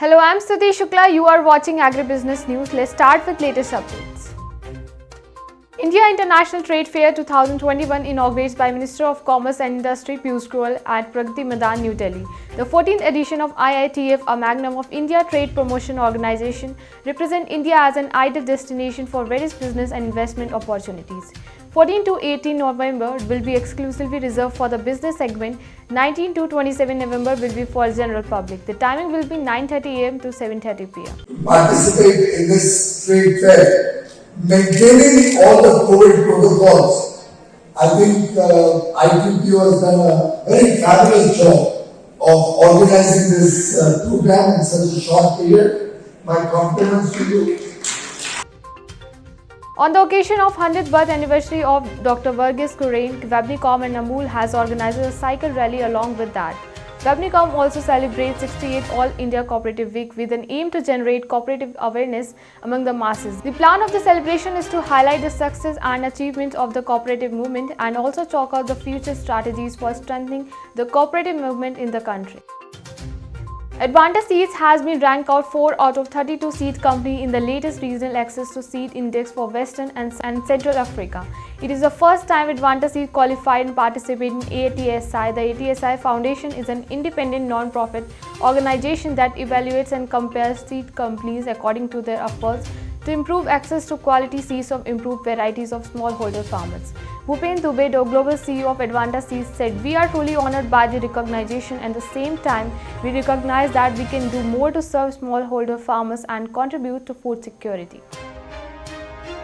Hello, I'm Stuti Shukla. You are watching Agribusiness News. Let's start with latest updates. India International Trade Fair 2021 inaugurates by Minister of Commerce and Industry Piyush Goyal at Pragati Maidan, New Delhi. The 14th edition of IITF, a magnum of India Trade Promotion Organization, represents India as an ideal destination for various business and investment opportunities. 14 to 18 November will be exclusively reserved for the business segment. 19 to 27 November will be for general public. The timing will be 9:30 a.m. to 7:30 p.m. Participate in this trade fair, maintaining all the COVID protocols. I think ITPO has done a very fabulous job of organizing this program in such a short period. My compliments to you. On the occasion of 100th birth anniversary of Dr. Verghese Kurien, Webnicom and Amul has organized a cycle rally along with that. Webnicom also celebrates 68th All India Cooperative Week with an aim to generate cooperative awareness among the masses. The plan of the celebration is to highlight the success and achievements of the cooperative movement and also chalk out the future strategies for strengthening the cooperative movement in the country. Advanta Seeds has been ranked out 4 out of 32 seed company in the latest regional access to seed index for Western and Central Africa. It is the first time Advanta Seed qualified and participated in ATSI. The ATSI Foundation is an independent non-profit organization that evaluates and compares seed companies according to their efforts to improve access to quality seeds of improved varieties of smallholder farmers. Bhupen Dubey, the global CEO of Advanta Seeds, said, "We are truly honored by the recognition and at the same time, we recognize that we can do more to serve smallholder farmers and contribute to food security."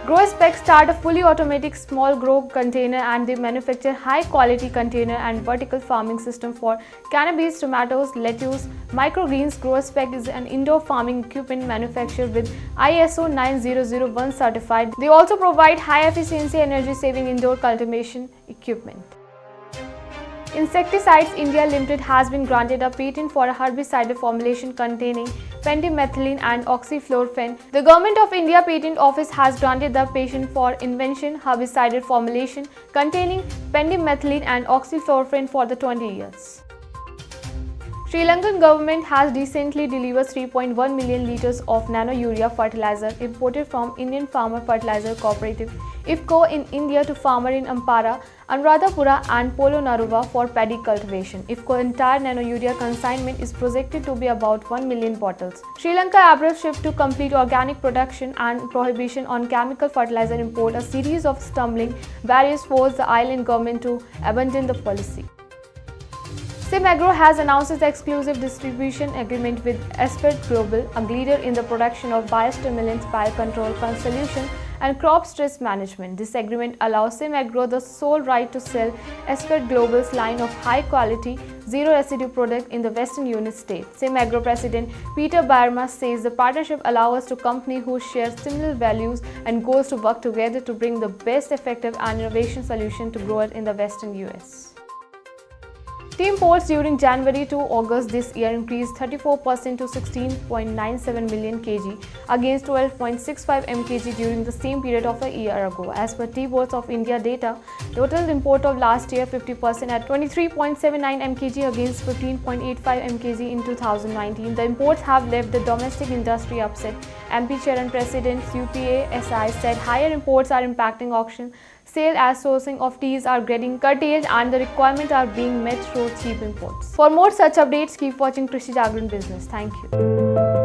GrowSpec start a fully automatic small grow container and they manufacture high quality container and vertical farming system for cannabis, tomatoes, lettuce, microgreens. GrowSpec is an indoor farming equipment manufacturer with ISO 9001 certified. They also provide high efficiency energy saving indoor cultivation equipment. Insecticides India Limited has been granted a patent for a herbicidal formulation containing pendimethalin and oxyflorphen. The Government of India Patent Office has granted the patent for invention herbicidal formulation containing pendimethalin and oxyflorphen for the 20 years. Sri Lankan government has recently delivered 3.1 million liters of nano-urea fertilizer imported from Indian Farmer Fertilizer Cooperative IFFCO in India to farmer in Ampara, Anuradhapura and Polonnaruwa for paddy cultivation. IFFCO entire nano-urea consignment is projected to be about 1 million bottles. Sri Lanka abrupt shift to complete organic production and prohibition on chemical fertilizer import. A series of stumbling barriers forced the island government to abandon the policy. SimAgro has announced its exclusive distribution agreement with Espert Global, a leader in the production of biostimulants, biocontrol solution, and crop stress management. This agreement allows SimAgro the sole right to sell Espert Global's line of high-quality, zero-residue product in the Western United States. SimAgro President Peter Bierma says the partnership allows us to companies who share similar values and goals to work together to bring the best effective and innovation solution to growers in the Western US. Tea imports during January to August this year increased 34% to 16.97 million kg against 12.65 mkg during the same period of a year ago. As per Tea Boards of India data, total import of last year 50% at 23.79 mkg against 15.85 mkg in 2019. The imports have left the domestic industry upset. MP Chair and President UPASI said higher imports are impacting auction sale as sourcing of teas are getting curtailed and the requirements are being met through cheap imports. For more such updates, keep watching Krishi Jagran Business. Thank you.